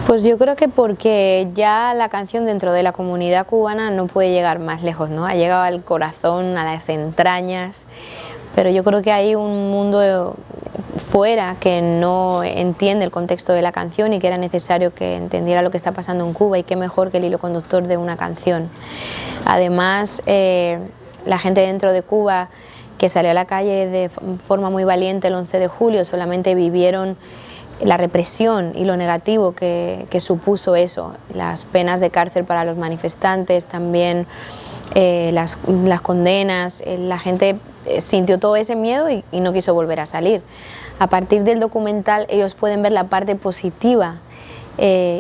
Pues yo creo que porque ya la canción dentro de la comunidad cubana no puede llegar más lejos, ¿no? Ha llegado al corazón, a las entrañas, pero yo creo que hay un mundo fuera que no entiende el contexto de la canción y que era necesario que entendiera lo que está pasando en Cuba, y qué mejor que el hilo conductor de una canción. Además, la gente dentro de Cuba que salió a la calle de forma muy valiente el 11 de julio solamente vivieron la represión y lo negativo que supuso eso, las penas de cárcel para los manifestantes, también las condenas. La gente sintió todo ese miedo y no quiso volver a salir. A partir del documental ellos pueden ver la parte positiva,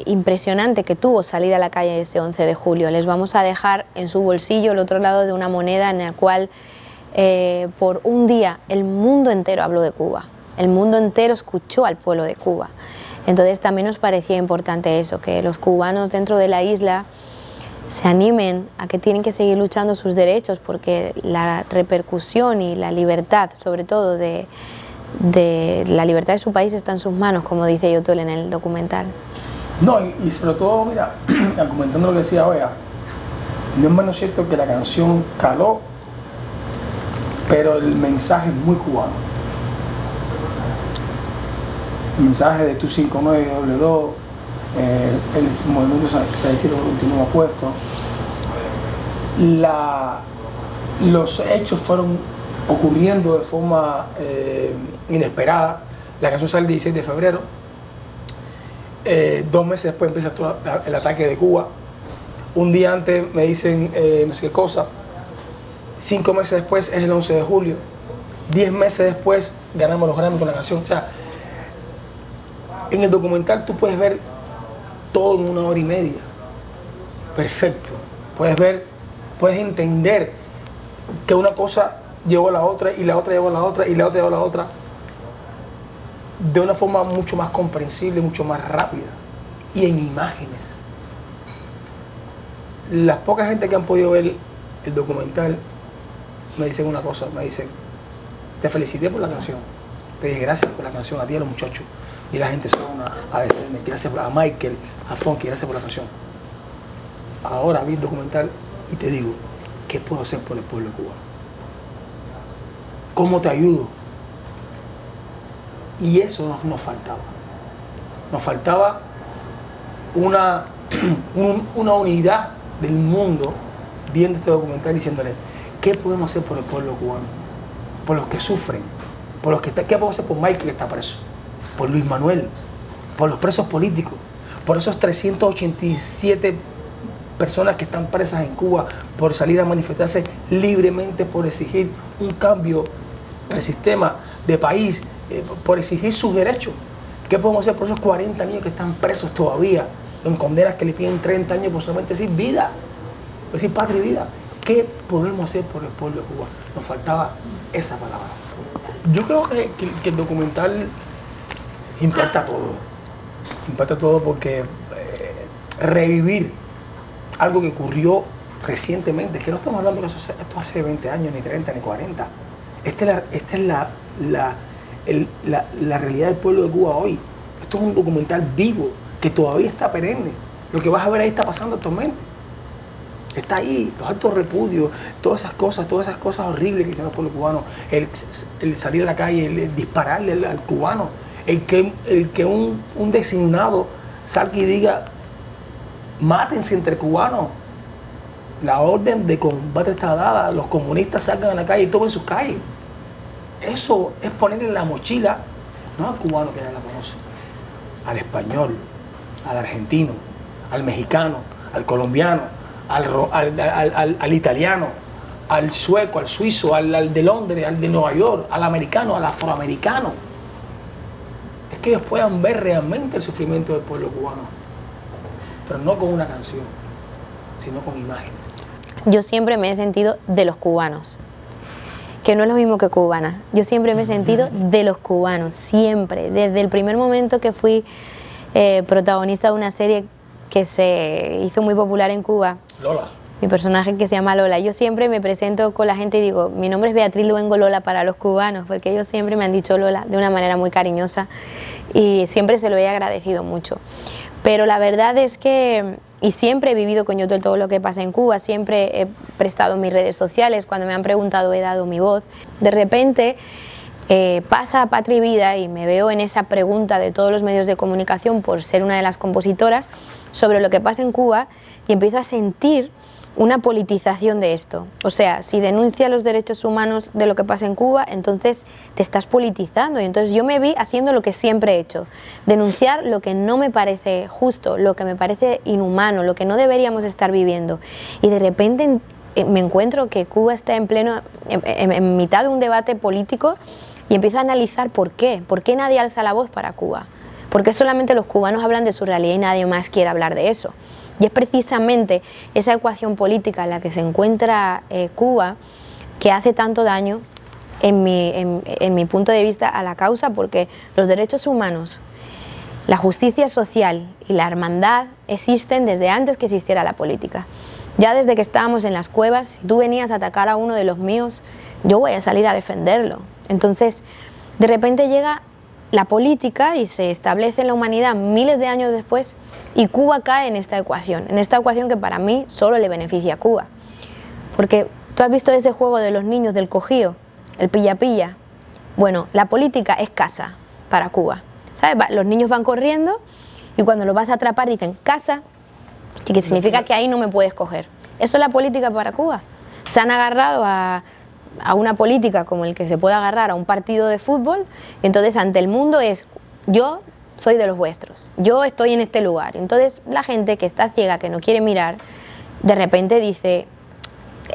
impresionante que tuvo salir a la calle ese 11 de julio. Les vamos a dejar en su bolsillo el otro lado de una moneda en el cual por un día el mundo entero habló de Cuba. El mundo entero escuchó al pueblo de Cuba. Entonces también nos parecía importante eso, que los cubanos dentro de la isla se animen a que tienen que seguir luchando sus derechos, porque la repercusión y la libertad, sobre todo de la libertad de su país, está en sus manos, como dice Yotuel en el documental. No, y sobre todo, mira, comentando lo que decía Oea, no es menos cierto que la canción caló, pero el mensaje es muy cubano. El mensaje de tu 59W2, el movimiento se decide por último opuesto. Los hechos fueron ocurriendo de forma inesperada. La canción sale el 16 de febrero. 2 meses después empieza el ataque de Cuba. Un día antes me dicen no sé qué cosa. 5 meses después es el 11 de julio. 10 meses después ganamos los Grammy con la canción. O sea, en el documental tú puedes ver todo en 1 hora y media. Perfecto. Puedes ver, puedes entender que una cosa llevó a la otra y la otra llevó a la otra y la otra llevó a la otra de una forma mucho más comprensible, mucho más rápida y en imágenes. Las pocas gente que han podido ver el documental me dicen una cosa, me dicen: te felicité por la canción, te dije gracias por la canción, a ti y a los muchachos. Y la gente Zona, a veces gracias a Michael, a Funky, gracias por la canción. Ahora vi el documental y te digo, ¿qué puedo hacer por el pueblo cubano? ¿Cómo te ayudo? Y eso nos faltaba. Nos faltaba una unidad del mundo viendo este documental diciéndole, ¿qué podemos hacer por el pueblo cubano? Por los que sufren, por los que ¿qué podemos hacer por Michael que está preso? Por Luis Manuel, por los presos políticos, por esos 387 personas que están presas en Cuba por salir a manifestarse libremente, por exigir un cambio del sistema de país, por exigir sus derechos. ¿Qué podemos hacer por esos 40 niños que están presos todavía, en condenas que le piden 30 años por solamente decir vida, decir patria y vida? ¿Qué podemos hacer por el pueblo de Cuba? Nos faltaba esa palabra. Yo creo que el documental impacta todo porque revivir algo que ocurrió recientemente, que no estamos hablando de esto hace 20 años, ni 30, ni 40. Esta es la realidad del pueblo de Cuba hoy. Esto es un documental vivo, que todavía está perenne. Lo que vas a ver ahí está pasando actualmente. Está ahí, los actos de repudio, todas esas cosas horribles que hicieron el pueblo cubano, el salir a la calle, el dispararle al cubano, el que un designado salga y diga, mátense entre cubanos, la orden de combate está dada, los comunistas salgan a la calle y tomen sus calles. Eso es ponerle en la mochila, no al cubano que ya la conoce, al español, al argentino, al mexicano, al colombiano, al italiano, al sueco, al suizo, al de Londres, al de Nueva York, al americano, al afroamericano. Es que ellos puedan ver realmente el sufrimiento del pueblo cubano, pero no con una canción, sino con imágenes. Yo siempre me he sentido de los cubanos, que no es lo mismo que cubana. Yo siempre me he sentido de los cubanos, siempre. Desde el primer momento que fui protagonista de una serie que se hizo muy popular en Cuba, Lola. Mi personaje que se llama Lola. Yo siempre me presento con la gente y digo, mi nombre es Beatriz Luengo Lola para los cubanos, porque ellos siempre me han dicho Lola de una manera muy cariñosa y siempre se lo he agradecido mucho. Pero la verdad es que, y siempre he vivido con yo todo lo que pasa en Cuba, siempre he prestado mis redes sociales, cuando me han preguntado he dado mi voz. De repente pasa Patria y Vida y me veo en esa pregunta de todos los medios de comunicación por ser una de las compositoras sobre lo que pasa en Cuba y empiezo a sentir una politización de esto. O sea, si denuncias los derechos humanos de lo que pasa en Cuba, entonces te estás politizando. Y entonces yo me vi haciendo lo que siempre he hecho, denunciar lo que no me parece justo, lo que me parece inhumano, lo que no deberíamos estar viviendo. Y de repente me encuentro que Cuba está en mitad de un debate político y empiezo a analizar por qué nadie alza la voz para Cuba, por qué solamente los cubanos hablan de su realidad y nadie más quiere hablar de eso. Y es precisamente esa ecuación política en la que se encuentra Cuba que hace tanto daño, en mi punto de vista, a la causa, porque los derechos humanos, la justicia social y la hermandad existen desde antes que existiera la política. Ya desde que estábamos en las cuevas, si tú venías a atacar a uno de los míos, yo voy a salir a defenderlo. Entonces, de repente llega la política y se establece en la humanidad miles de años después y Cuba cae en esta ecuación que para mí solo le beneficia a Cuba. Porque tú has visto ese juego de los niños del cojío, el pilla-pilla. Bueno, la política es casa para Cuba. ¿Sabes? Los niños van corriendo y cuando los vas a atrapar dicen casa, que significa que ahí no me puedes coger. Eso es la política para Cuba. Se han agarrado a una política como el que se puede agarrar a un partido de fútbol, entonces ante el mundo es yo soy de los vuestros, yo estoy en este lugar. Entonces la gente que está ciega, que no quiere mirar, de repente dice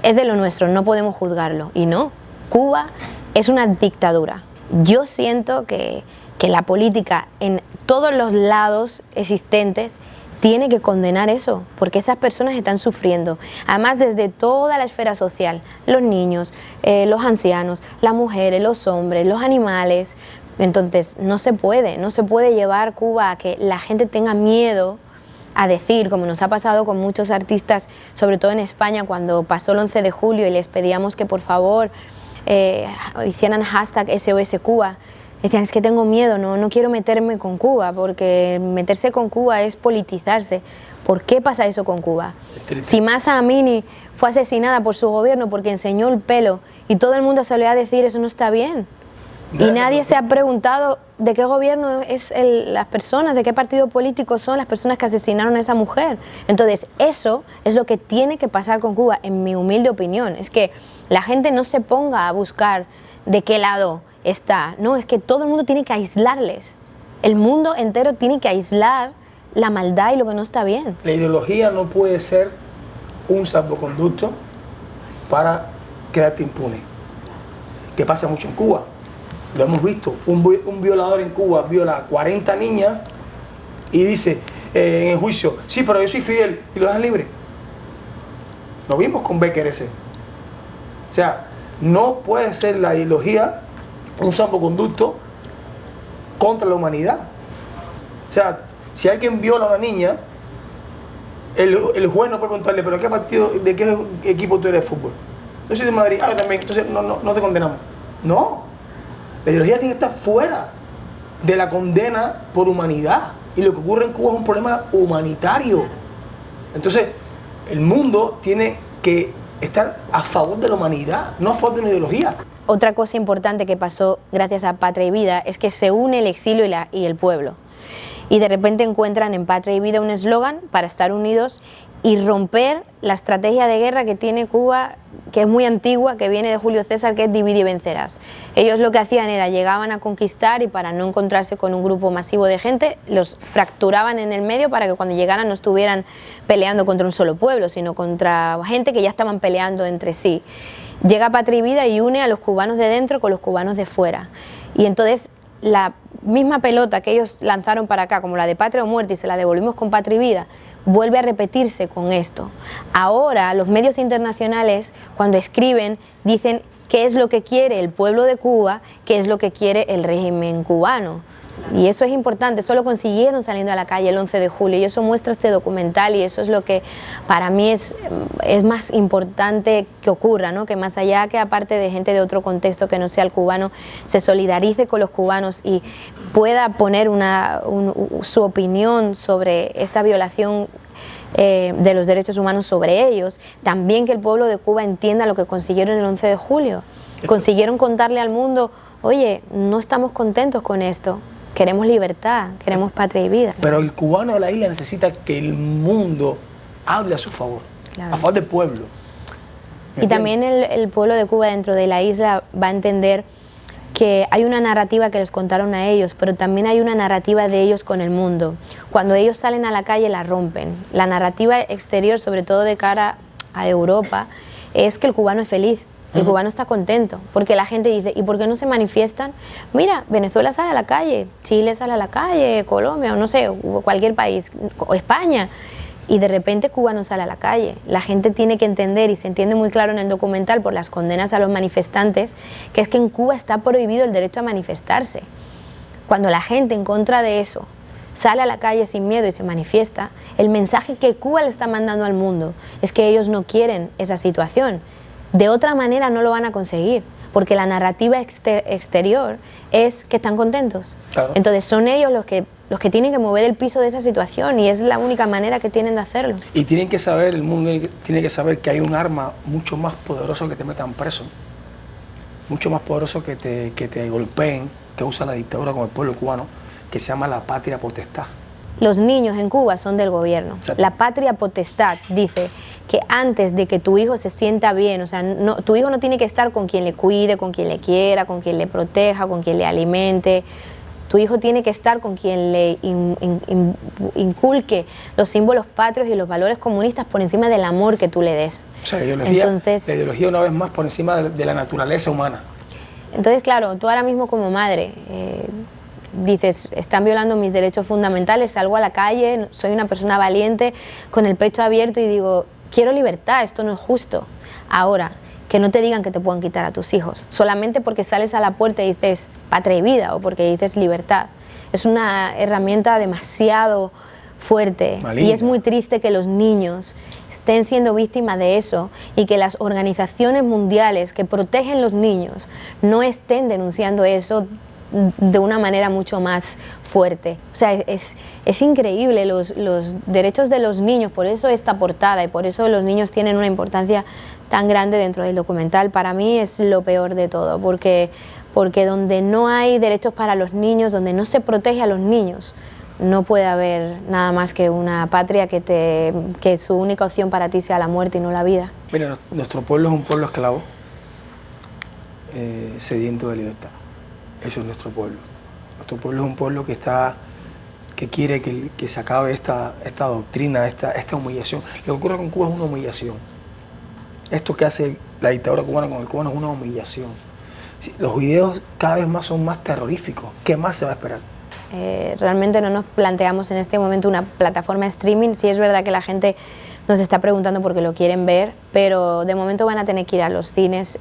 es de lo nuestro, no podemos juzgarlo. Y no, Cuba es una dictadura. Yo siento que la política en todos los lados existentes tiene que condenar eso, porque esas personas están sufriendo, además desde toda la esfera social, los niños, los ancianos, las mujeres, los hombres, los animales. Entonces no se puede llevar Cuba a que la gente tenga miedo a decir, como nos ha pasado con muchos artistas, sobre todo en España, cuando pasó el 11 de julio y les pedíamos que por favor hicieran hashtag SOS Cuba. Decían, es que tengo miedo, no quiero meterme con Cuba, porque meterse con Cuba es politizarse. ¿Por qué pasa eso con Cuba? Si Mahsa Amini fue asesinada por su gobierno porque enseñó el pelo y todo el mundo salió a decir eso no está bien. Y nadie se ha preguntado de qué gobierno es las personas, de qué partido político son las personas que asesinaron a esa mujer. Entonces eso es lo que tiene que pasar con Cuba, en mi humilde opinión. Es que la gente no se ponga a buscar de qué lado está, no, es que todo el mundo tiene que aislarles. El mundo entero tiene que aislar la maldad y lo que no está bien. La ideología no puede ser un salvoconducto para quedarte impune. Que pasa mucho en Cuba. Lo hemos visto. Un violador en Cuba viola a 40 niñas y dice en el juicio, sí, pero yo soy Fidel, y lo dejan libre. Lo vimos con Becker ese. O sea, no puede ser la ideología un salvoconducto contra la humanidad. O sea, si alguien viola a una niña, el juez no puede preguntarle, pero ¿de qué equipo tú eres de fútbol? Yo soy de Madrid, también, entonces no te condenamos. No, la ideología tiene que estar fuera de la condena por humanidad. Y lo que ocurre en Cuba es un problema humanitario. Entonces, el mundo tiene que estar a favor de la humanidad, no a favor de una ideología. Otra cosa importante que pasó gracias a Patria y Vida es que se une el exilio y el pueblo. Y de repente encuentran en Patria y Vida un eslogan para estar unidos y romper la estrategia de guerra que tiene Cuba, que es muy antigua, que viene de Julio César, que es divide y vencerás. Ellos lo que hacían era, llegaban a conquistar y para no encontrarse con un grupo masivo de gente, los fracturaban en el medio para que cuando llegaran no estuvieran peleando contra un solo pueblo, sino contra gente que ya estaban peleando entre sí. Llega Patria y Vida y une a los cubanos de dentro con los cubanos de fuera. Y entonces la misma pelota que ellos lanzaron para acá, como la de Patria o Muerte, y se la devolvimos con Patria y Vida, vuelve a repetirse con esto. Ahora los medios internacionales, cuando escriben, dicen qué es lo que quiere el pueblo de Cuba, qué es lo que quiere el régimen cubano. Y eso es importante, eso lo consiguieron saliendo a la calle el 11 de julio y eso muestra este documental y eso es lo que para mí es más importante que ocurra, ¿no? Que más allá que aparte de gente de otro contexto que no sea el cubano, se solidarice con los cubanos y pueda poner su opinión sobre esta violación de los derechos humanos sobre ellos, también que el pueblo de Cuba entienda lo que consiguieron el 11 de julio. Consiguieron contarle al mundo, oye, no estamos contentos con esto. Queremos libertad, queremos patria y vida. Pero el cubano de la isla necesita que el mundo hable a su favor, claro, a favor del pueblo. Y también el pueblo de Cuba dentro de la isla va a entender que hay una narrativa que les contaron a ellos, pero también hay una narrativa de ellos con el mundo. Cuando ellos salen a la calle la rompen. La narrativa exterior, sobre todo de cara a Europa, es que el cubano es feliz. El cubano está contento, porque la gente dice, ¿y por qué no se manifiestan? Mira, Venezuela sale a la calle, Chile sale a la calle, Colombia, o no sé, cualquier país, o España, y de repente Cuba no sale a la calle. La gente tiene que entender, y se entiende muy claro en el documental por las condenas a los manifestantes, que es que en Cuba está prohibido el derecho a manifestarse. Cuando la gente en contra de eso sale a la calle sin miedo y se manifiesta, el mensaje que Cuba le está mandando al mundo es que ellos no quieren esa situación. De otra manera no lo van a conseguir, porque la narrativa exterior es que están contentos. Claro. Entonces son ellos los que tienen que mover el piso de esa situación y es la única manera que tienen de hacerlo. Y tienen que saber, el mundo tiene que saber que hay un arma mucho más poderoso que te metan preso, mucho más poderoso que te golpeen, que usa la dictadura con el pueblo cubano, que se llama la patria potestad. Los niños en Cuba son del gobierno. Exacto. La patria potestad dice que antes de que tu hijo se sienta bien, o sea, tu hijo no tiene que estar con quien le cuide, con quien le quiera, con quien le proteja, con quien le alimente. Tu hijo tiene que estar con quien le inculque los símbolos patrios y los valores comunistas por encima del amor que tú le des. O sea, la ideología una vez más por encima de la naturaleza humana. Entonces, claro, tú ahora mismo como madre dices, están violando mis derechos fundamentales, salgo a la calle, soy una persona valiente, con el pecho abierto y digo, quiero libertad, esto no es justo. Ahora, que no te digan que te puedan quitar a tus hijos, solamente porque sales a la puerta y dices patria y vida o porque dices libertad. Es una herramienta demasiado fuerte. Maligna. Y es muy triste que los niños estén siendo víctimas de eso y que las organizaciones mundiales que protegen los niños no estén denunciando eso de una manera mucho más fuerte. O sea, es increíble los derechos de los niños, por eso esta portada y por eso los niños tienen una importancia tan grande dentro del documental. Para mí es lo peor de todo, porque donde no hay derechos para los niños, donde no se protege a los niños, no puede haber nada más que una patria que su única opción para ti sea la muerte y no la vida. Mira, nuestro pueblo es un pueblo esclavo, sediento de libertad. Eso es nuestro pueblo. Nuestro pueblo es un pueblo que quiere que se acabe esta doctrina, esta humillación. Lo que ocurre con Cuba es una humillación. Esto que hace la dictadura cubana con el cubano es una humillación. Sí, los videos cada vez más son más terroríficos. ¿Qué más se va a esperar? Realmente no nos planteamos en este momento una plataforma de streaming. Sí es verdad que la gente nos está preguntando porque lo quieren ver, pero de momento van a tener que ir a los cines.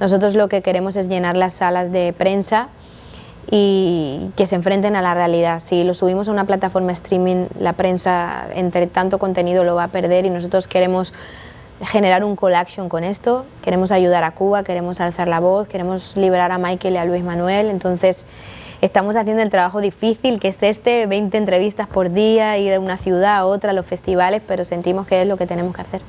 Nosotros lo que queremos es llenar las salas de prensa y que se enfrenten a la realidad. Si lo subimos a una plataforma streaming, la prensa entre tanto contenido lo va a perder y nosotros queremos generar un call action con esto, queremos ayudar a Cuba, queremos alzar la voz, queremos liberar a Michael y a Luis Manuel. Entonces estamos haciendo el trabajo difícil que es 20 entrevistas por día, ir de una ciudad a otra, a los festivales, pero sentimos que es lo que tenemos que hacer.